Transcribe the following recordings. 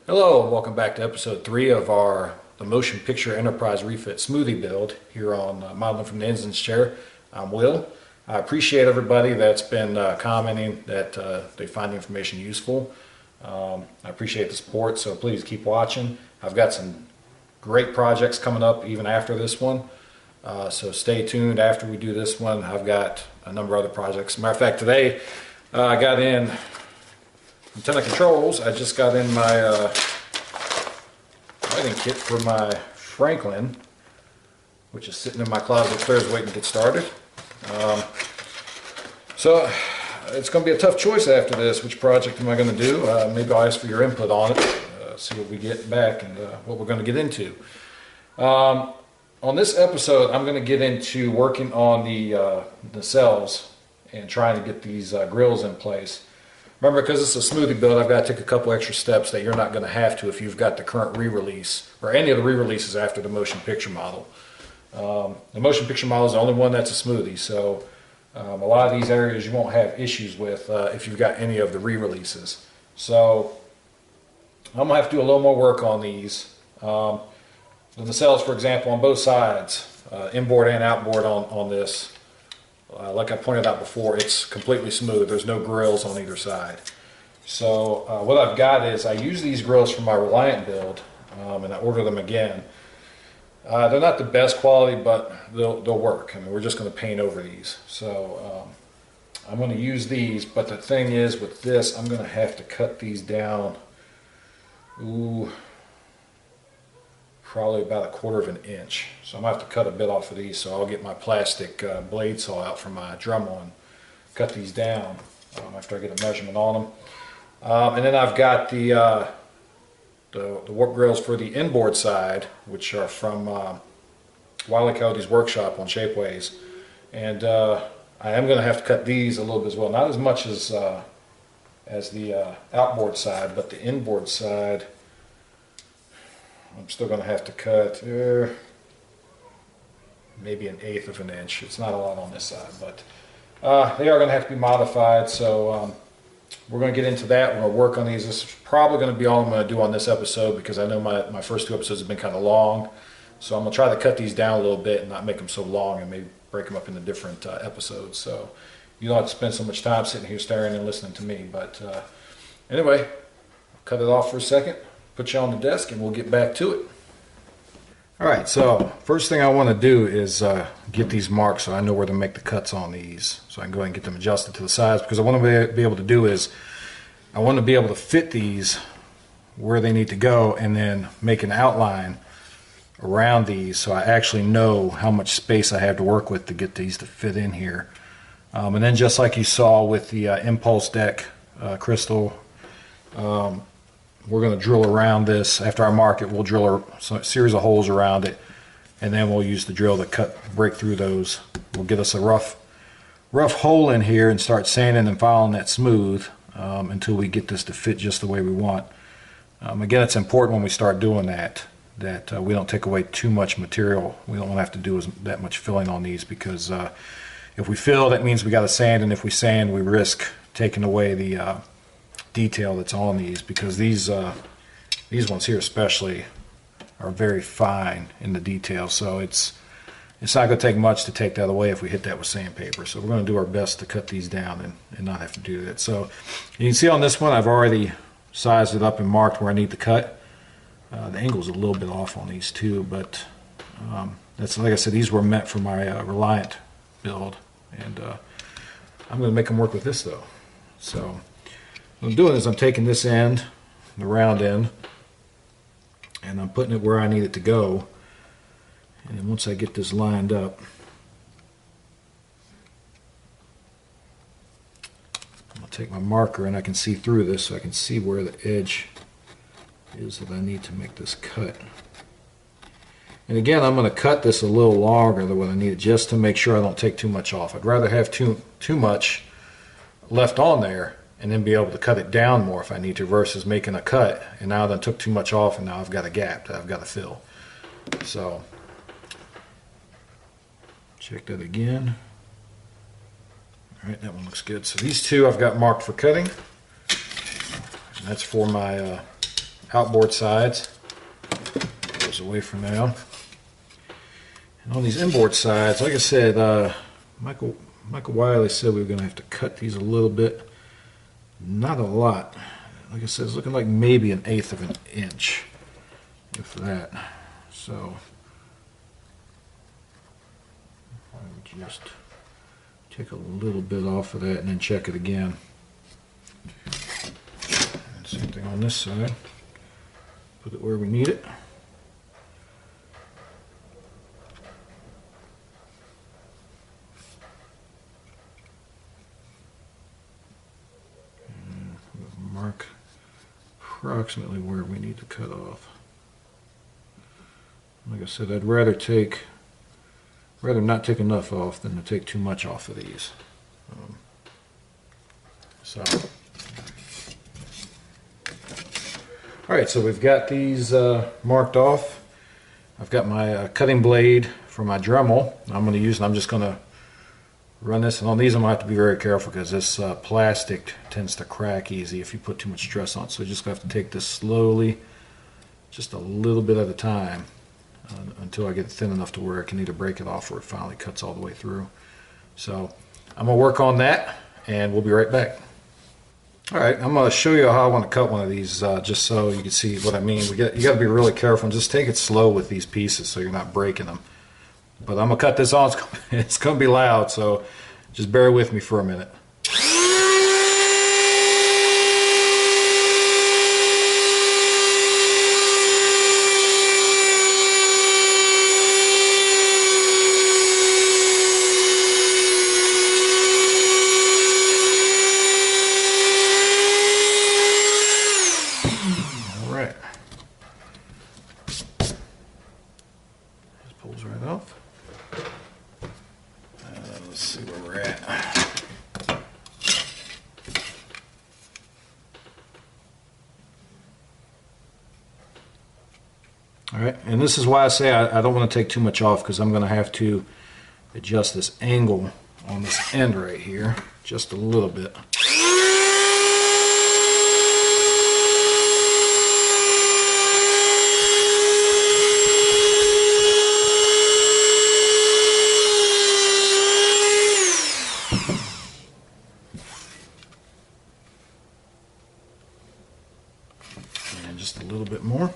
Hello, and welcome back to episode 3 of the Motion Picture Enterprise Refit Smoothie build here on Modeling from the Ensign's Chair. I'm Will. I appreciate everybody that's been commenting that they find the information useful. I appreciate the support, so please keep watching. I've got some great projects coming up even after this one, so stay tuned. After we do this one, I've got a number of other projects. As a matter of fact, today I got in antenna controls. I just got in my lighting kit for my Franklin, which is sitting in my closet upstairs waiting to get started. So it's going to be a tough choice after this. Which project am I going to do? Maybe I'll ask for your input on it, see what we get back and what we're going to get into. On this episode, I'm going to get into working on the nacelles and trying to get these grills in place. Remember, because it's a smoothie build, I've got to take a couple extra steps that you're not going to have to if you've got the current re-release or any of the re-releases after the motion picture model. The motion picture model is the only one that's a smoothie, so a lot of these areas you won't have issues with if you've got any of the re-releases. So I'm going to have to do a little more work on these. The nacelles, for example, on both sides, inboard and outboard on this. Like I pointed out before, it's completely smooth. There's no grills on either side. So what I've got is I use these grills for my Reliant build, and I order them again. They're not the best quality, but they'll work. I mean, we're just going to paint over these. So I'm going to use these, but the thing is with this, I'm going to have to cut these down. Probably about 1/4 of an inch. So I'm going to have to cut a bit off of these, so I'll get my plastic blade saw out from my Dremel and cut these down after I get a measurement on them. And then I've got the warp grills for the inboard side, which are from Wile E. Coyote's workshop on Shapeways. And I am going to have to cut these a little bit as well. Not as much as the outboard side, but the inboard side I'm still going to have to cut maybe 1/8 of an inch. It's not a lot on this side, but they are going to have to be modified. So we're going to get into that. We're going to work on these. This is probably going to be all I'm going to do on this episode because I know my first 2 episodes have been kind of long. So I'm going to try to cut these down a little bit and not make them so long and maybe break them up into different episodes. So you don't have to spend so much time sitting here staring and listening to me. But anyway, I'll cut it off for a second. Put you on the desk and we'll get back to it. Alright, so first thing I want to do is get these marked so I know where to make the cuts on these. So I can go ahead and get them adjusted to the size, because I want to be able to do is I want to be able to fit these where they need to go and then make an outline around these so I actually know how much space I have to work with to get these to fit in here. And then just like you saw with the impulse deck crystal, we're going to drill around this. After I mark it, we'll drill a series of holes around it, and then we'll use the drill to break through those. We'll get us a rough hole in here and start sanding and filing that smooth until we get this to fit just the way we want. Again, it's important when we start doing that we don't take away too much material. We don't want to have to do that much filling on these, because if we fill, that means we got to sand, and if we sand, we risk taking away the detail that's on these, because these ones here especially are very fine in the detail, so it's not going to take much to take that away if we hit that with sandpaper. So we're going to do our best to cut these down and not have to do that. So you can see on this one I've already sized it up and marked where I need to cut. The angle's a little bit off on these too, but that's, like I said, these were meant for my Reliant build, and I'm going to make them work with this though. So what I'm doing is I'm taking this end, the round end, and I'm putting it where I need it to go. And then once I get this lined up, I'm going to take my marker and I can see through this, so I can see where the edge is that I need to make this cut. And again, I'm going to cut this a little longer than what I need, just to make sure I don't take too much off. I'd rather have too much left on there and then be able to cut it down more if I need to, versus making a cut and now I took too much off and now I've got a gap that I've got to fill. So check that again. Alright, that one looks good. So these two I've got marked for cutting, and that's for my outboard sides. Goes away for now. And on these inboard sides, like I said, Michael Wiley said we were going to have to cut these a little bit. Not a lot. Like I said, it's looking like maybe 1/8 of an inch, if that. So I would just take a little bit off of that and then check it again. And same thing on this side. Put it where we need it. And mark approximately where we need to cut off. Like I said, I'd rather not take enough off than to take too much off of these. Alright, so we've got these marked off. I've got my cutting blade for my Dremel. I'm just going to run this, and on these I'm going to have to be very careful because this plastic tends to crack easy if you put too much stress on it. So you're just going to have to take this slowly, just a little bit at a time, until I get it thin enough to where I can either break it off or it finally cuts all the way through. So I'm going to work on that, and we'll be right back. Alright, I'm going to show you how I want to cut one of these, just so you can see what I mean. You got to be really careful and just take it slow with these pieces so you're not breaking them. But I'm going to cut this on. It's going to be loud, so just bear with me for a minute. Alright. Just pulls right off. Let's see where we're at. Alright, and this is why I say I don't want to take too much off, because I'm going to have to adjust this angle on this end right here just a little bit. And just a little bit more.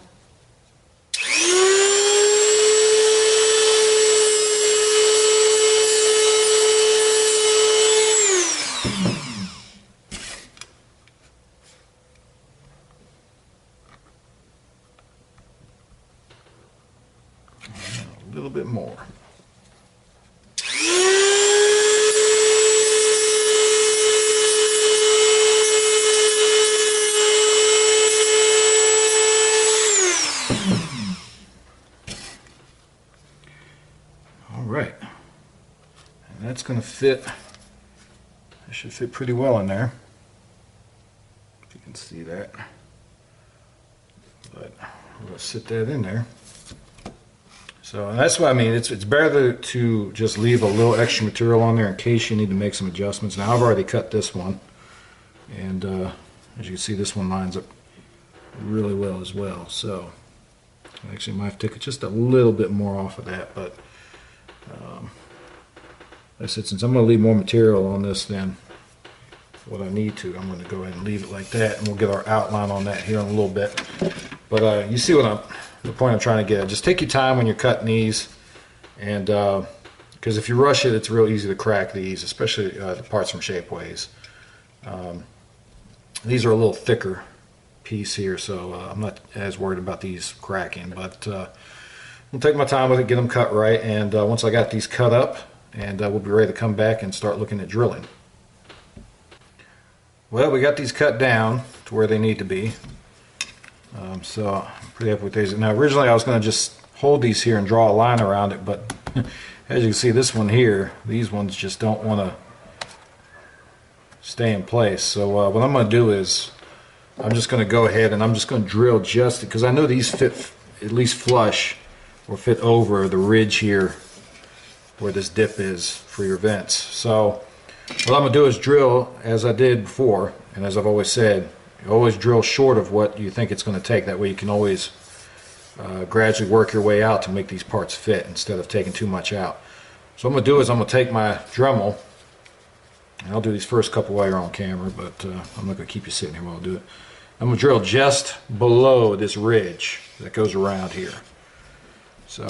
A little bit more. All right, and that's going to fit. It should fit pretty well in there, if you can see that. But we're going to sit that in there. So, and that's what I mean. It's better to just leave a little extra material on there in case you need to make some adjustments. Now I've already cut this one, and as you can see, this one lines up really well as well. So I actually might have to take just a little bit more off of that, but like I said, since I'm going to leave more material on this than what I need to, I'm going to go ahead and leave it like that, and we'll get our outline on that here in a little bit. But you see the point I'm trying to get at. Just take your time when you're cutting these, and because if you rush it, it's real easy to crack these, especially the parts from Shapeways. These are a little thicker piece here, so I'm not as worried about these cracking, but I'll take my time with it, get them cut right, and once I got these cut up, and we'll be ready to come back and start looking at drilling. Well, we got these cut down to where they need to be. So I'm pretty happy with these. Now originally I was going to just hold these here and draw a line around it, but as you can see, this one here, these ones just don't want to stay in place. So what I'm going to do is I'm just going to go ahead and I'm just going to drill just because I know these fit at least flush or fit over the ridge here where this dip is for your vents. So what I'm going to do is drill as I did before, and as I've always said, You always drill short of what you think it's going to take. That way you can always gradually work your way out to make these parts fit instead of taking too much out. So what I'm going to do is I'm going to take my Dremel, and I'll do these first couple while you're on camera, but I'm not going to keep you sitting here while I do it. I'm going to drill just below this ridge that goes around here. So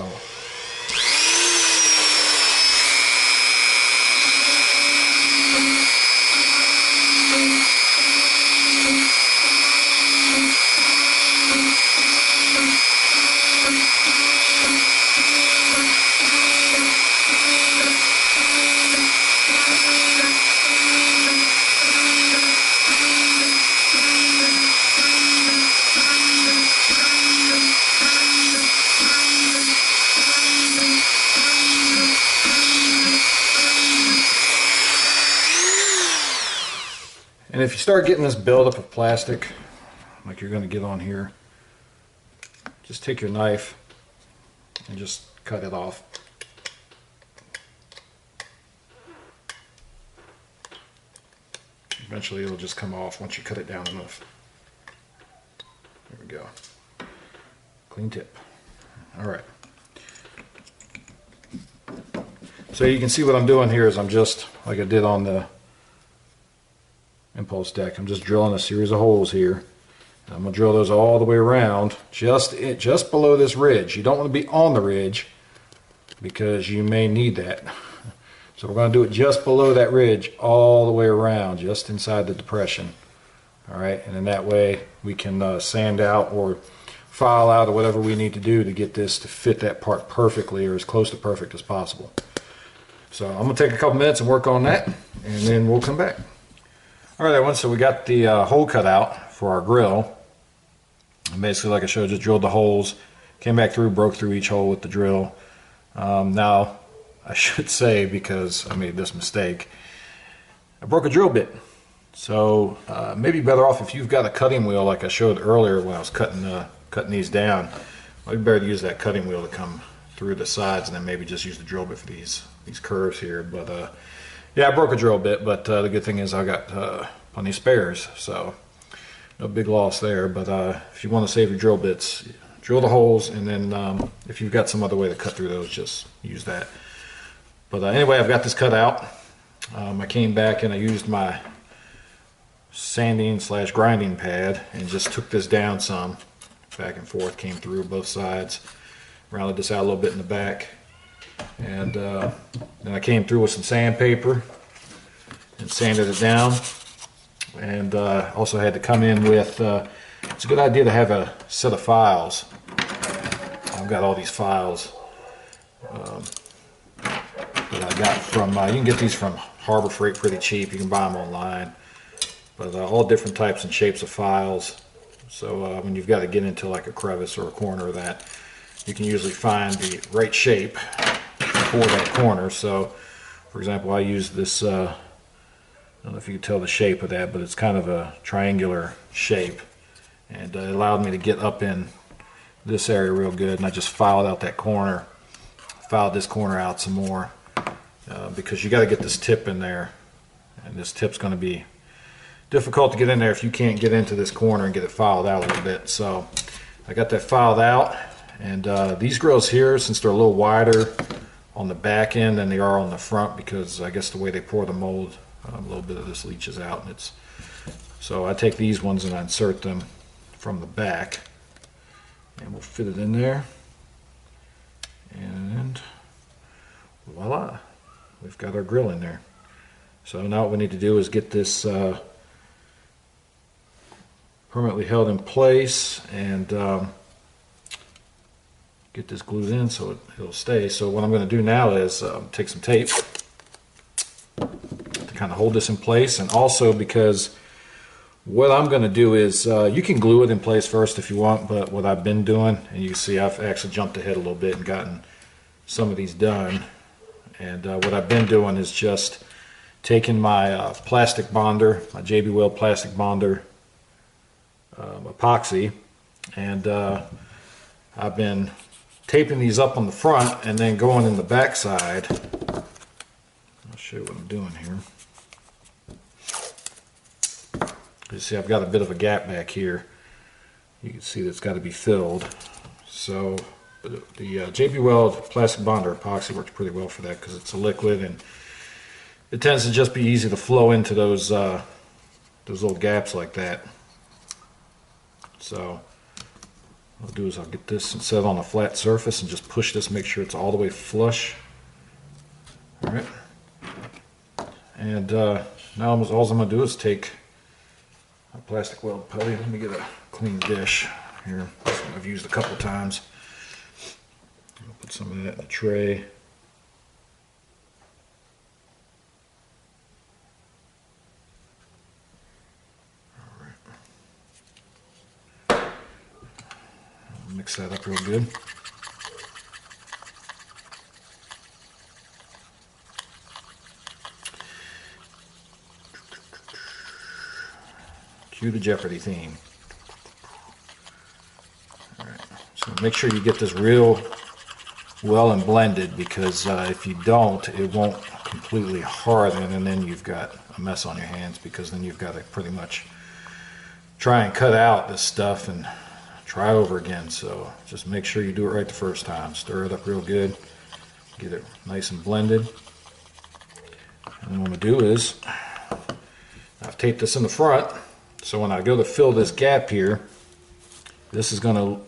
and if you start getting this buildup of plastic, like you're going to get on here, just take your knife and just cut it off. Eventually it'll just come off once you cut it down enough. There we go. Clean tip. Alright. So you can see what I'm doing here is I'm just, like I did on the impulse deck, I'm just drilling a series of holes here. I'm going to drill those all the way around, just below this ridge. You don't want to be on the ridge because you may need that. So we're going to do it just below that ridge all the way around, just inside the depression. Alright, and then that way we can sand out or file out or whatever we need to do to get this to fit that part perfectly, or as close to perfect as possible. So I'm going to take a couple minutes and work on that, and then we'll come back. Alright everyone, so we got the hole cut out for our grill. And basically, like I showed, just drilled the holes, came back through, broke through each hole with the drill. Now, I should say, because I made this mistake, I broke a drill bit. So maybe better off if you've got a cutting wheel like I showed earlier when I was cutting these down. Maybe better to use that cutting wheel to come through the sides and then maybe just use the drill bit for these curves here. But yeah, I broke a drill bit, but the good thing is I got plenty of spares, so no big loss there. But if you want to save your drill bits, drill the holes, and then if you've got some other way to cut through those, just use that. But anyway, I've got this cut out. I came back and I used my sanding / grinding pad and just took this down some, back and forth, came through both sides, rounded this out a little bit in the back, and then I came through with some sandpaper and sanded it down. And also had to come in with, it's a good idea to have a set of files. I've got all these files that I got from, you can get these from Harbor Freight pretty cheap. You can buy them online. But all different types and shapes of files. So when you've got to get into like a crevice or a corner of that, you can usually find the right shape for that corner. So, for example, I use this, I don't know if you can tell the shape of that, but it's kind of a triangular shape, and it allowed me to get up in this area real good. And I just filed out that corner, filed this corner out some more, because you got to get this tip in there, and this tip's going to be difficult to get in there if you can't get into this corner and get it filed out a little bit. So I got that filed out, and these grills here, since they're a little wider on the back end than they are on the front, because I guess the way they pour the mold, a little bit of this leaches out, and it's, so I take these ones and I insert them from the back, and we'll fit it in there, and voila, we've got our grill in there. So now what we need to do is get this permanently held in place and get this glued in so it'll stay. So what I'm going to do now is take some tape to kind of hold this in place, and also because what I'm going to do is, you can glue it in place first if you want, but what I've been doing, and you see I've actually jumped ahead a little bit and gotten some of these done, and what I've been doing is just taking my plastic bonder, my JB Weld plastic bonder epoxy, and I've been taping these up on the front and then going in the back side. I'll show you what I'm doing here. You see I've got a bit of a gap back here. You can see that's got to be filled. So the JB Weld plastic bond or epoxy works pretty well for that because it's a liquid and it tends to just be easy to flow into those little gaps like that. So what I'll do is I'll get this and set it on a flat surface and just push this, make sure it's all the way flush. All right. And now all I'm going to do is take a plastic weld putty. Let me get a clean dish here. This one I've used a couple times. I'll put some of that in the tray. Mix that up real good. Cue the Jeopardy theme. All right. So make sure you get this real well and blended because if you don't, it won't completely harden and then you've got a mess on your hands because then you've got to pretty much try and cut out this stuff and try over again. So just make sure you do it right the first time. Stir it up real good. Get it nice and blended. And then what I'm going to do is I've taped this in the front. So when I go to fill this gap here, this is going to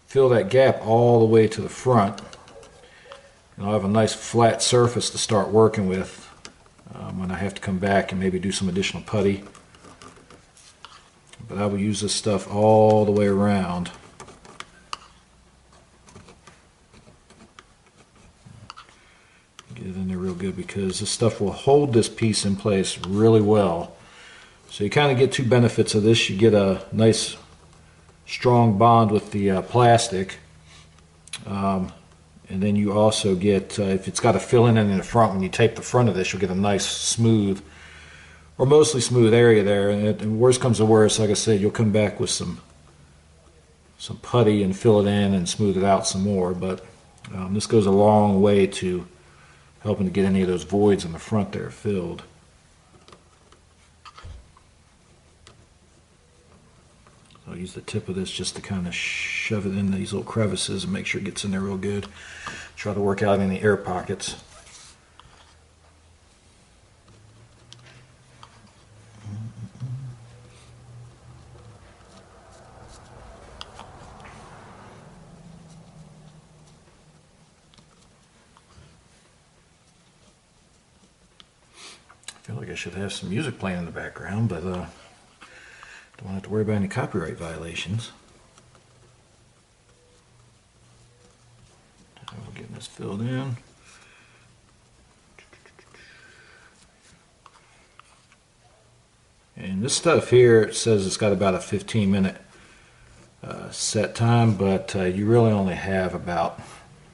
fill that gap all the way to the front. And I'll have a nice flat surface to start working with when I have to come back and maybe do some additional putty. But I will use this stuff all the way around. Get it in there real good because this stuff will hold this piece in place really well. So you kind of get two benefits of this. You get a nice strong bond with the plastic. And then you also get, if it's got a fill-in in the front, when you tape the front of this, you'll get a nice smooth or mostly smooth area there, and worst comes to worst, like I said, you'll come back with some putty and fill it in and smooth it out some more, but this goes a long way to helping to get any of those voids in the front there filled. So I'll use the tip of this just to kind of shove it in these little crevices and make sure it gets in there real good. Try to work out any air pockets. I feel like I should have some music playing in the background, but don't have to worry about any copyright violations. We're getting this filled in. And this stuff here, it says it's got about a 15-minute set time, but you really only have about,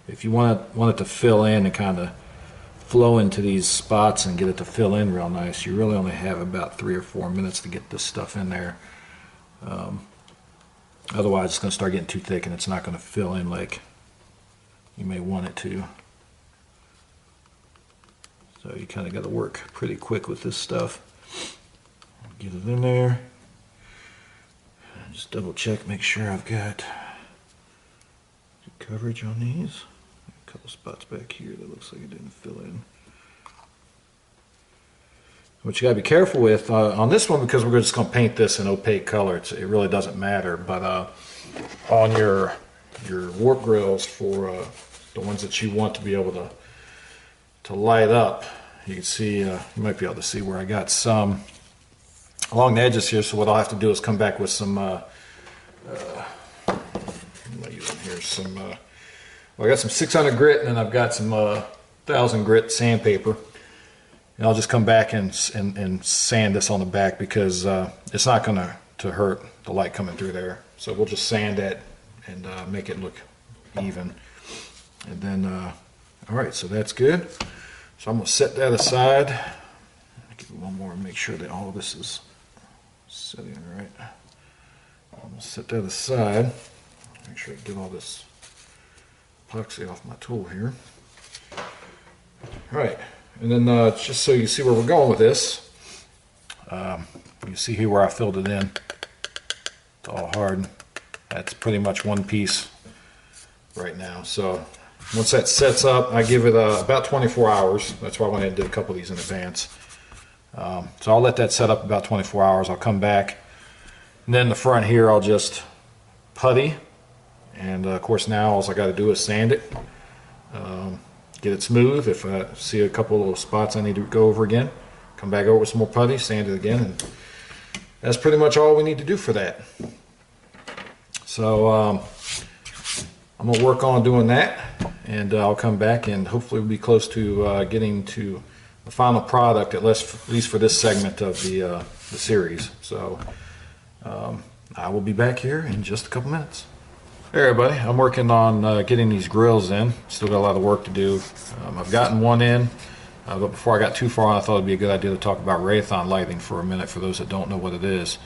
if you want it to fill in and kind of flow into these spots and get it to fill in real nice, you really only have about 3 or 4 minutes to get this stuff in there. Otherwise it's going to start getting too thick and it's not going to fill in like you may want it to. So you kind of got to work pretty quick with this stuff. Get it in there. Just double check, make sure I've got good coverage on these. A couple spots back here that looks like it didn't fill in. What you got to be careful with on this one, because we're just going to paint this in opaque color, it really doesn't matter, but on your warp grills for the ones that you want to be able to light up, you can see, you might be able to see where I got some along the edges here, so what I'll have to do is come back with some what am I using here? Well, I got some 600 grit and then I've got some 1000 grit sandpaper. And I'll just come back and sand this on the back because it's not going to hurt the light coming through there. So we'll just sand it and make it look even. And then, all right, so that's good. So I'm going to set that aside. Give it one more and make sure that all of this is setting right. I'm going to set that aside. Make sure I get all this epoxy off my tool here. All right. And then just so you see where we're going with this, You see here where I filled it in. It's all hardened. That's pretty much one piece right now. So once that sets up, I give it about 24 hours. That's why I went ahead and did a couple of these in advance. So I'll let that set up about 24 hours. I'll come back. And then the front here, I'll just putty. And of course now all I got to do is sand it. Get it smooth. If I see a couple of little spots I need to go over again, come back over with some more putty, sand it again, and that's pretty much all we need to do for that. So I'm going to work on doing that, and I'll come back and hopefully we'll be close to getting to the final product, at least for this segment of the series. So I will be back here in just a couple minutes. Hey everybody, I'm working on getting these grills in. Still got a lot of work to do. I've gotten one in, but before I got too far on, I thought it'd be a good idea to talk about Raython lighting for a minute for those that don't know what it is.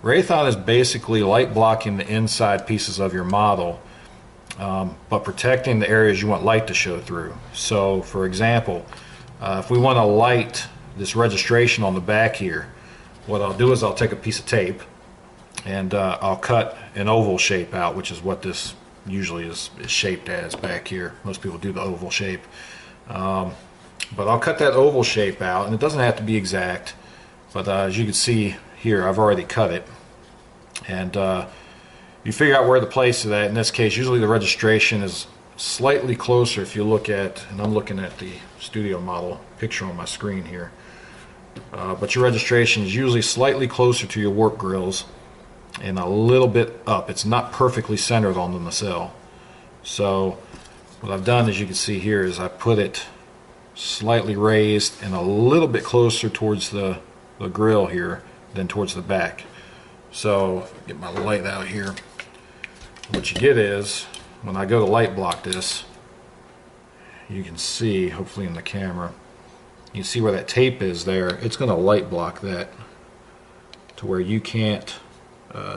Raython is basically light blocking the inside pieces of your model, but protecting the areas you want light to show through. So for example, if we want to light this registration on the back here, what I'll do is I'll take a piece of tape and I'll cut an oval shape out, which is what this usually is shaped as back here. Most people do the oval shape. But I'll cut that oval shape out, and it doesn't have to be exact, but as you can see here, I've already cut it. And you figure out where to place it at. In this case, usually the registration is slightly closer if you look at, and I'm looking at the studio model picture on my screen here, but your registration is usually slightly closer to your warp grills and a little bit up. It's not perfectly centered on the nacelle. So what I've done, as you can see here, is I put it slightly raised and a little bit closer towards the grill here than towards the back. So get my light out here. What you get is, when I go to light block this, you can see, hopefully in the camera, you see where that tape is there. It's going to light block that to where you can't,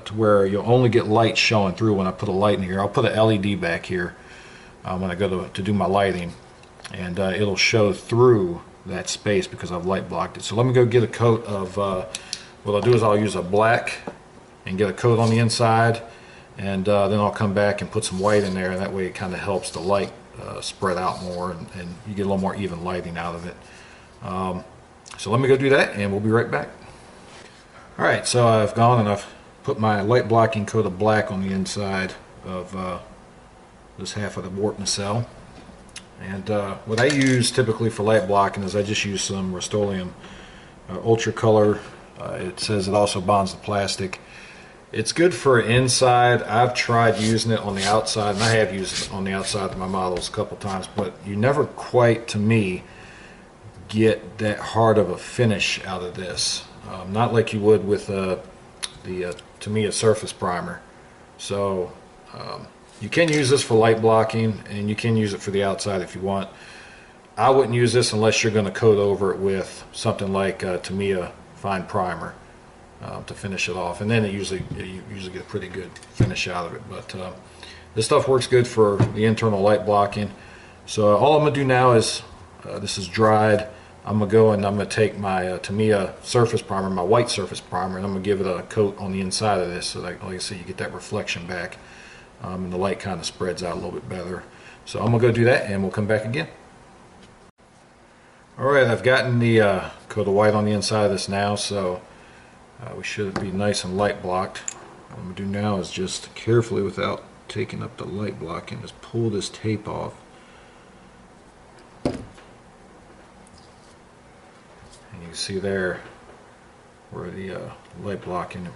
to where you'll only get light showing through when I put a light in here. I'll put an LED back here when I go to do my lighting, and it'll show through that space because I've light blocked it. So let me go get a coat of, what I'll do is I'll use a black and get a coat on the inside, and then I'll come back and put some white in there, and that way it kind of helps the light spread out more, and you get a little more even lighting out of it. So let me go do that, and we'll be right back. Alright, so I've gone and I've put my light blocking coat of black on the inside of this half of the warp nacelle. And what I use typically for light blocking is I just use some Rust-Oleum Ultra Color. It says it also bonds the plastic. It's good for inside. I've tried using it on the outside, and I have used it on the outside of my models a couple times, but you never quite, to me, get that hard of a finish out of this. Not like you would with to me, a surface primer. So you can use this for light blocking, and you can use it for the outside if you want. I wouldn't use this unless you're going to coat over it with something like Tamiya fine primer to finish it off, and then you usually get a pretty good finish out of it. But this stuff works good for the internal light blocking. So all I'm going to do now is, this is dried, I'm going to go and I'm going to take my Tamiya surface primer, my white surface primer, and I'm going to give it a coat on the inside of this so that, like I said, you get that reflection back, and the light kind of spreads out a little bit better. So I'm going to go do that, and we'll come back again. Alright, I've gotten the coat of white on the inside of this now, so we should be nice and light blocked. What I'm going to do now is just carefully, without taking up the light blocking, just pull this tape off. And you can see there where the light blocking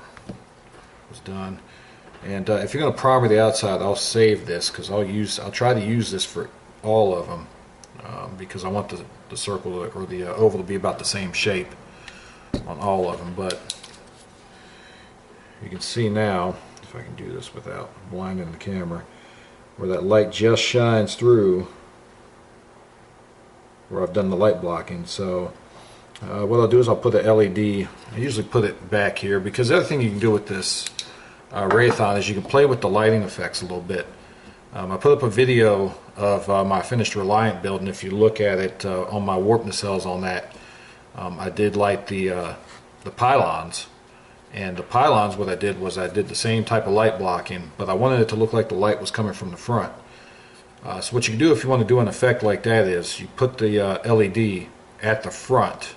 was done. And if you're going to primer the outside, I'll save this because I'll try to use this for all of them, because I want the circle or the oval to be about the same shape on all of them. But you can see now, if I can do this without blinding the camera, where that light just shines through where I've done the light blocking. So what I'll do is I'll put a LED. I usually put it back here, because the other thing you can do with this Raython is you can play with the lighting effects a little bit. I put up a video of my finished Reliant build, and if you look at it on my warp nacelles on that, I did light the pylons, And the pylons, what I did was I did the same type of light blocking, but I wanted it to look like the light was coming from the front. So what you can do if you want to do an effect like that is you put the LED at the front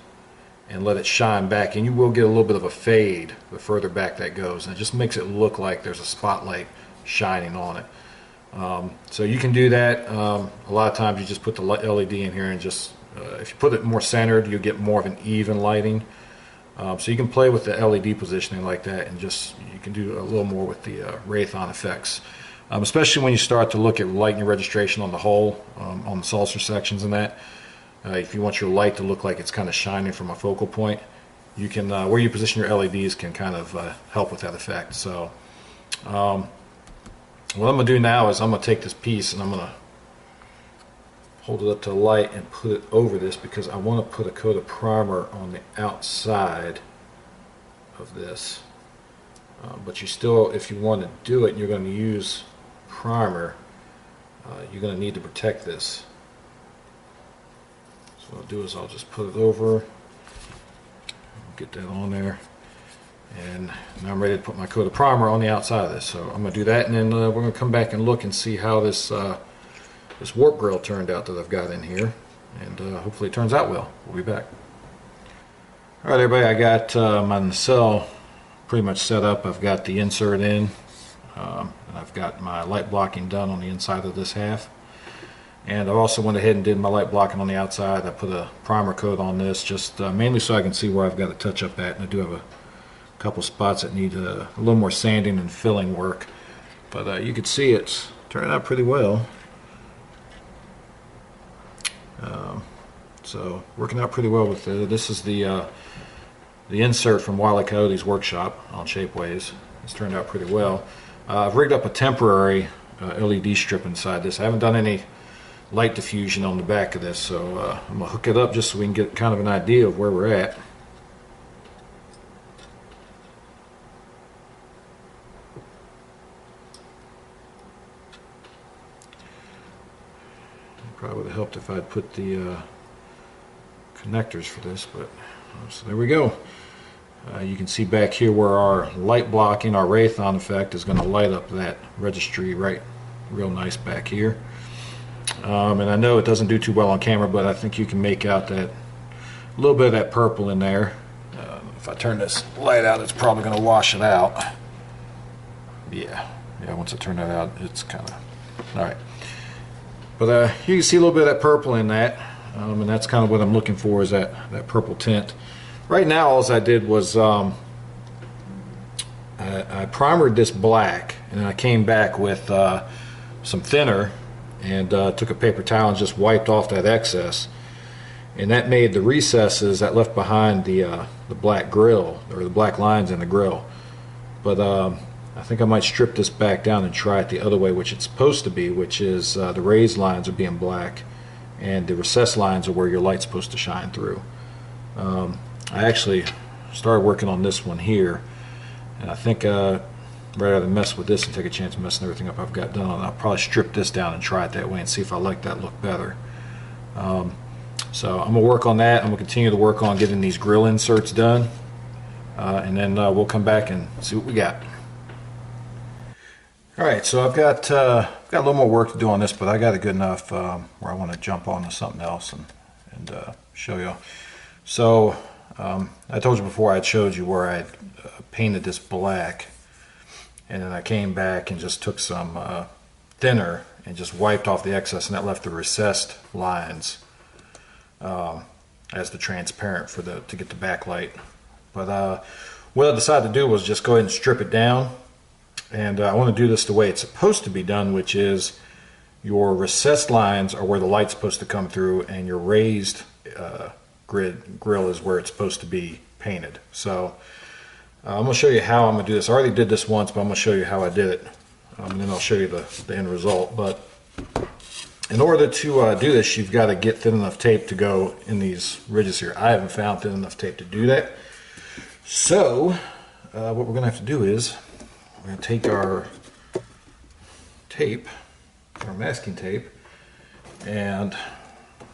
and let it shine back, and you will get a little bit of a fade the further back that goes, and it just makes it look like there's a spotlight shining on it. So you can do that. A lot of times you just put the LED in here and just if you put it more centered, you get more of an even lighting. So you can play with the LED positioning like that, and just you can do a little more with the Raytheon effects, especially when you start to look at lighting registration on the hull, on the saucer sections and that. If you want your light to look like it's kind of shining from a focal point, you can where you position your LEDs can kind of help with that effect. So what I'm going to do now is I'm going to take this piece and I'm going to hold it up to the light and put it over this, because I want to put a coat of primer on the outside of this. But you still, if you want to do it and you're going to use primer, you're going to need to protect this. So what I'll do is I'll just put it over, get that on there, and now I'm ready to put my coat of primer on the outside of this. So I'm going to do that, and then we're going to come back and look and see how this this warp grill turned out that I've got in here, and hopefully it turns out well. We'll be back. Alright everybody, I got my nacelle pretty much set up. I've got the insert in, and I've got my light blocking done on the inside of this half. And I also went ahead and did my light blocking on the outside. I put a primer coat on this, just mainly so I can see where I've got to touch up at. And I do have a couple spots that need a little more sanding and filling work. But you can see it's turned out pretty well. So working out pretty well with it. This is the insert from Wile E. Coyote's workshop on Shapeways. It's turned out pretty well. I've rigged up a temporary LED strip inside this. I haven't done any light diffusion on the back of this, so I'm going to hook it up just so we can get kind of an idea of where we're at. Probably would have helped if I'd put the connectors for this, but so there we go. You can see back here where our light blocking, our Raytheon effect, is going to light up that registry right real nice back here. And I know it doesn't do too well on camera, but I think you can make out that a little bit of that purple in there. If I turn this light out, it's probably going to wash it out. Yeah, once I turn that out, it's kind of alright. But you can see a little bit of that purple in that, and that's kind of what I'm looking for, is that purple tint. Right now, all I did was I primered this black, and then I came back with some thinner and took a paper towel and just wiped off that excess, and that made the recesses that left behind the black grill, or the black lines in the grill. But I think I might strip this back down and try it the other way, which it's supposed to be, which is the raised lines are being black and the recessed lines are where your light's supposed to shine through. I actually started working on this one here, and I think rather than mess with this and take a chance of messing everything up I've got done, I'll probably strip this down and try it that way and see if I like that look better. So I'm going to work on that. I'm going to continue to work on getting these grill inserts done, and then we'll come back and see what we got. Alright, so I've got a little more work to do on this, but I got it good enough where I want to jump on to something else and show you. So I told you before, I'd showed you where I painted this black, and then I came back and just took some thinner and just wiped off the excess, and that left the recessed lines as the transparent for to get the backlight. But what I decided to do was just go ahead and strip it down, and I want to do this the way it's supposed to be done, which is your recessed lines are where the light's supposed to come through, and your raised grill is where it's supposed to be painted. So I'm going to show you how I'm going to do this. I already did this once, but I'm going to show you how I did it, and then I'll show you the end result. But in order to do this, you've got to get thin enough tape to go in these ridges here. I haven't found thin enough tape to do that. So what we're going to have to do is we're going to take our tape, our masking tape, and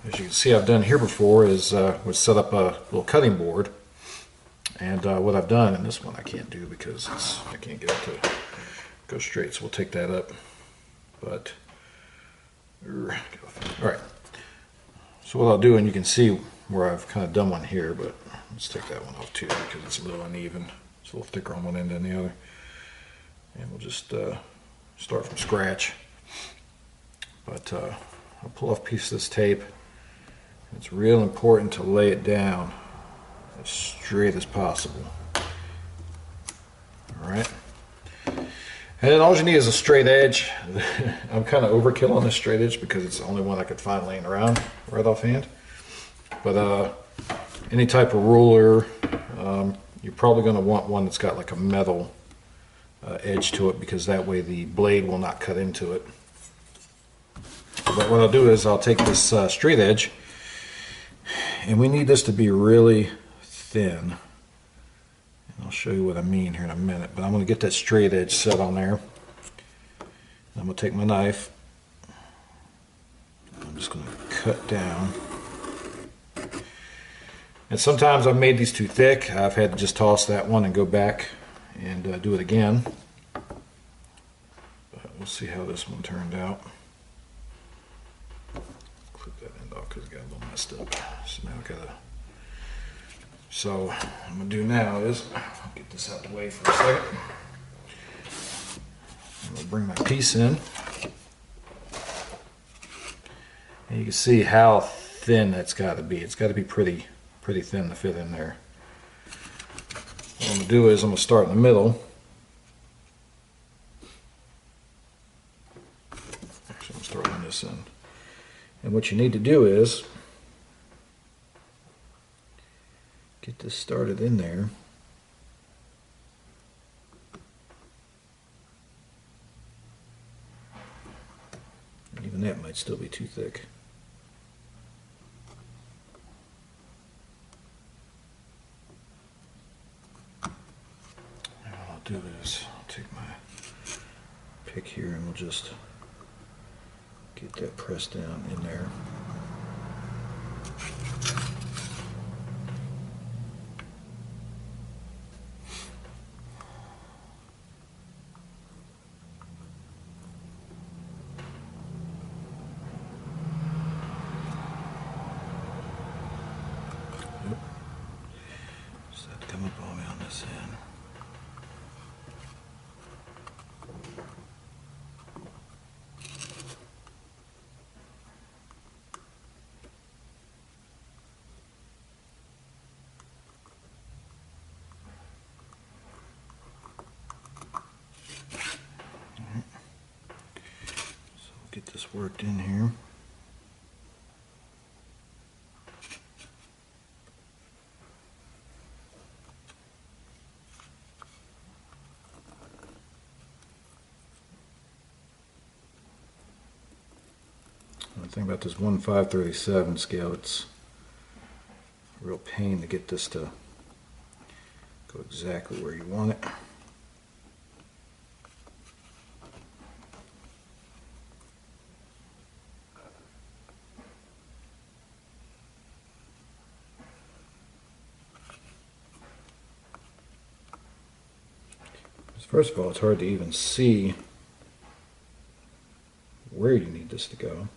as you can see I've done here before is was set up a little cutting board, And what I've done, and this one I can't do because I can't get it to go straight, so we'll take that up. But, all right. So what I'll do, and you can see where I've kind of done one here, but let's take that one off too because it's a little uneven. It's a little thicker on one end than the other. And we'll just start from scratch. But I'll pull off a piece of this tape. It's real important to lay it down as straight as possible. Alright. And then all you need is a straight edge. I'm kind of overkill on this straight edge because it's the only one I could find laying around right offhand. But any type of ruler, you're probably going to want one that's got like a metal edge to it because that way the blade will not cut into it. But what I'll do is I'll take this straight edge, and we need this to be really thin. And I'll show you what I mean here in a minute, but I'm going to get that straight edge set on there. I'm going to take my knife. I'm just going to cut down. And sometimes I've made these too thick. I've had to just toss that one and go back and do it again. But we'll see how this one turned out. Clip that end off because it got a little messed up. So now I gotta. So what I'm gonna do now is I'll get this out of the way for a second. I'm gonna bring my piece in, and you can see how thin that's got to be. It's got to be pretty thin to fit in there. What I'm gonna do is I'm gonna start in the middle. Actually, I'm gonna start on this end. And what you need to do is get this started in there. Even that might still be too thick. And what I'll do is I'll take my pick here and we'll just get that pressed down in there. So that come up all the way on this end. Get this worked in here. The thing about this 1/537 scale, it's a real pain to get this to go exactly where you want it. First of all, it's hard to even see where you need this to go.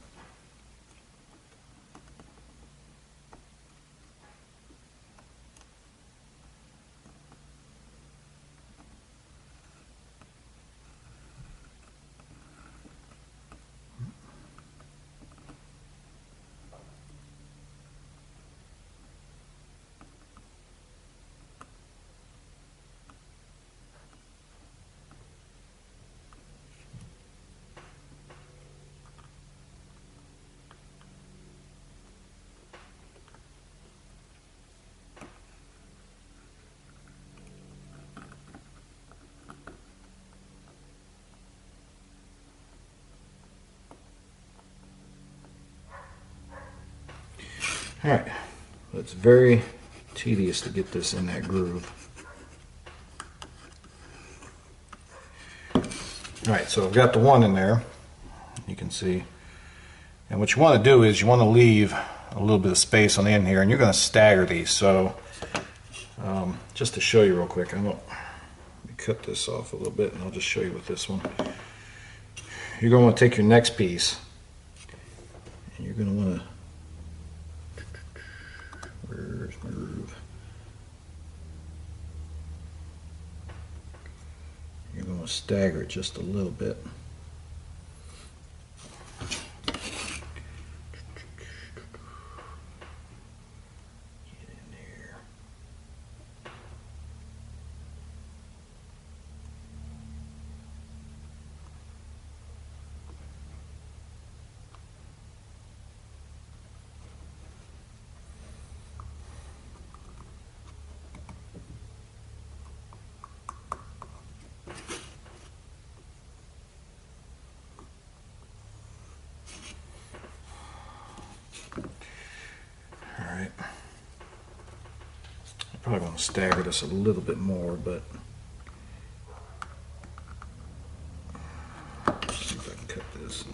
Alright, it's very tedious to get this in that groove. Alright, so I've got the one in there, you can see. And what you want to do is you want to leave a little bit of space on the end here, and you're going to stagger these. So Just to show you real quick, let me cut this off a little bit and I'll just show you with this one. You're going to want to take your next piece and you're going to want to, where's my groove? You're going to stagger it just a little bit. Alright, I'm probably going to stagger this a little bit more, but let's see if I can cut this.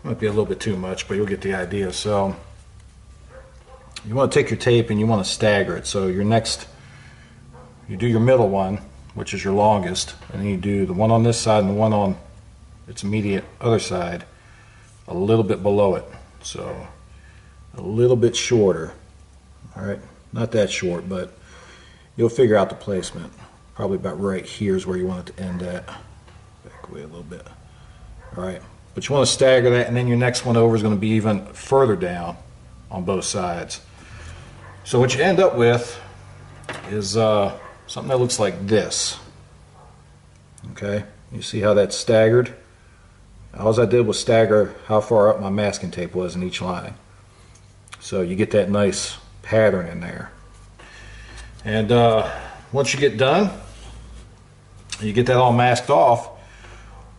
Might be a little bit too much, but you'll get the idea. So you want to take your tape and you want to stagger it. So your next, you do your middle one, which is your longest, and then you do the one on this side and the one on its immediate other side a little bit below it, so a little bit shorter. All right, not that short, but you'll figure out the placement. Probably about right here is where you want it to end at. Back away a little bit. All right, but you want to stagger that, and then your next one over is going to be even further down on both sides. So what you end up with is something that looks like this. Okay, you see how that's staggered? All I did was stagger how far up my masking tape was in each line. So you get that nice pattern in there. And once you get done, you get that all masked off,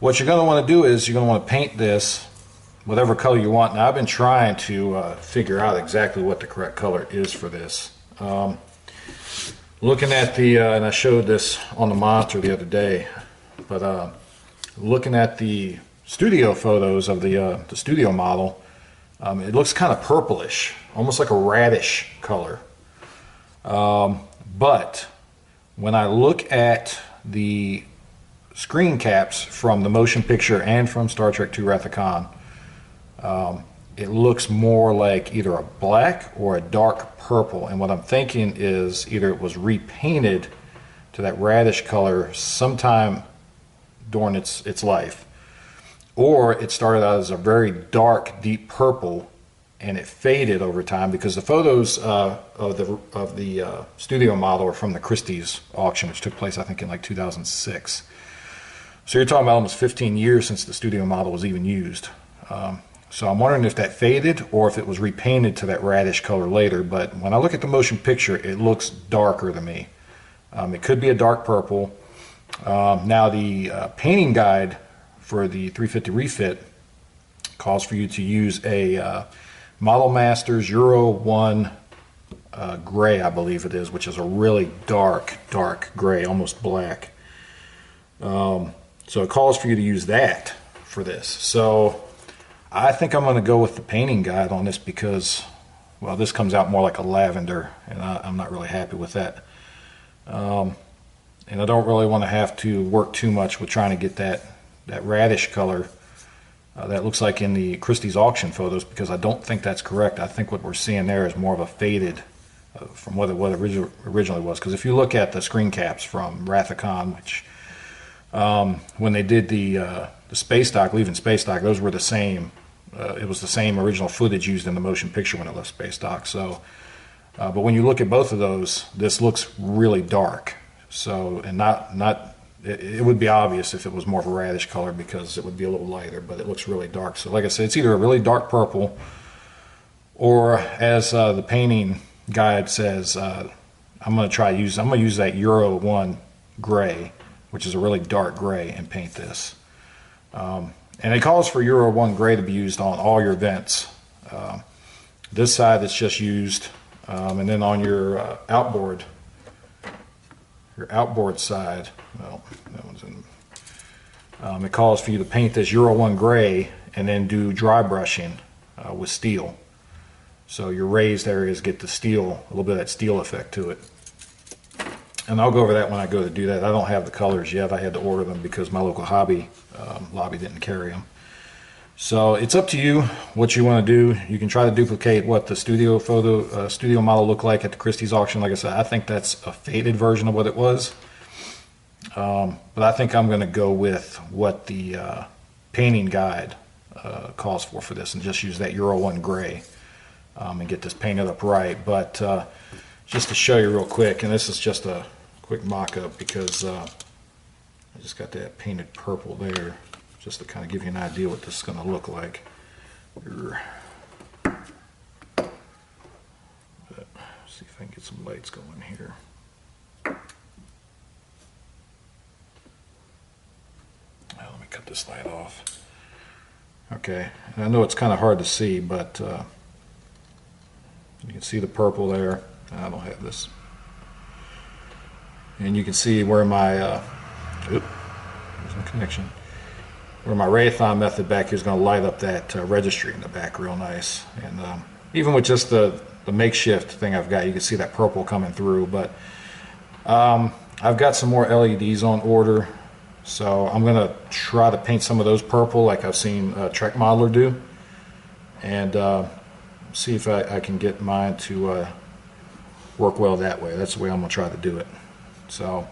what you're going to want to do is you're going to want to paint this whatever color you want. Now I've been trying to figure out exactly what the correct color is for this. Looking at the, and I showed this on the monitor the other day, but looking at the studio photos of the studio model, it looks kind of purplish, almost like a radish color. But when I look at the screen caps from the motion picture and from Star Trek II Wrath of Khan, it looks more like either a black or a dark purple. And what I'm thinking is either it was repainted to that radish color sometime during its life, or it started out as a very dark, deep purple, and it faded over time, because the photos of the studio model are from the Christie's auction, which took place I think in like 2006. So you're talking about almost 15 years since the studio model was even used. So I'm wondering if that faded or if it was repainted to that radish color later. But when I look at the motion picture, it looks darker to me. It could be a dark purple. Now the painting guide for the 350 refit calls for you to use a Model Masters Euro 1 gray, I believe it is, which is a really dark gray, almost black. So it calls for you to use that for this. So I think I'm going to go with the painting guide on this because, well, this comes out more like a lavender, and I'm not really happy with that. And I don't really want to have to work too much with trying to get that radish color that looks like in the Christie's auction photos, because I don't think that's correct. I think what we're seeing there is more of a faded from what it originally was. Because if you look at the screen caps from Wrath of Khan, which when they did the space dock, leaving space dock, those were the same. It was the same original footage used in the motion picture when it left space dock. So, but when you look at both of those, this looks really dark. So, and it would be obvious if it was more of a radish color because it would be a little lighter, but it looks really dark. So like I said, it's either a really dark purple, or as the painting guide says, I'm going to use that Euro 1 gray, which is a really dark gray, and paint this. And it calls for Euro 1 gray to be used on all your vents. This side it's just used, and then on your outboard side, well, that one's in. It calls for you to paint this Euro 1 gray and then do dry brushing with steel. So your raised areas get the steel, a little bit of that steel effect to it. And I'll go over that when I go to do that. I don't have the colors yet. I had to order them because my local hobby lobby didn't carry them. So it's up to you what you want to do. You can try to duplicate what the studio model looked like at the Christie's auction. Like I said, I think that's a faded version of what it was. But I think I'm going to go with what the painting guide calls for this, and just use that Euro 1 gray and get this painted up right. But just to show you real quick, and this is just a quick mock-up because I just got that painted purple there, just to kind of give you an idea what this is going to look like. But, see if I can get some lights going here. Now, let me cut this light off. Okay, and I know it's kind of hard to see, but you can see the purple there. I don't have this. And you can see where my there's no connection. Where my Raytheon method back here is going to light up that registry in the back real nice. And even with just the makeshift thing I've got, you can see that purple coming through. But I've got some more LEDs on order, so I'm going to try to paint some of those purple like I've seen Trek Modeler do, and see if I can get mine to work well that way. That's the way I'm going to try to do it. So,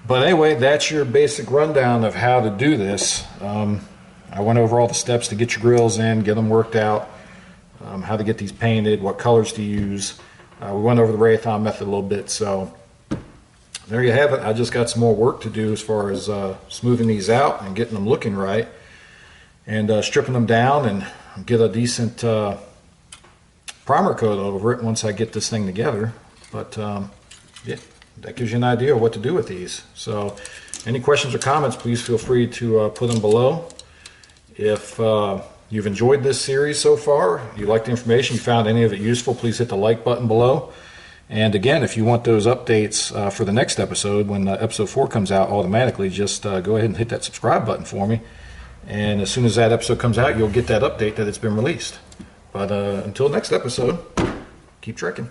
but anyway, that's your basic rundown of how to do this. I went over all the steps to get your grills in, get them worked out, how to get these painted, what colors to use. We went over the Raytheon method a little bit, so there you have it. I just got some more work to do as far as smoothing these out and getting them looking right, and stripping them down and get a decent primer coat over it once I get this thing together. But yeah, that gives you an idea of what to do with these. So any questions or comments, please feel free to put them below. If you've enjoyed this series so far, you like the information, you found any of it useful, please hit the like button below. And again, if you want those updates for the next episode, when episode 4 comes out automatically, just go ahead and hit that subscribe button for me. And as soon as that episode comes out, you'll get that update that it's been released. But until next episode, keep trekking.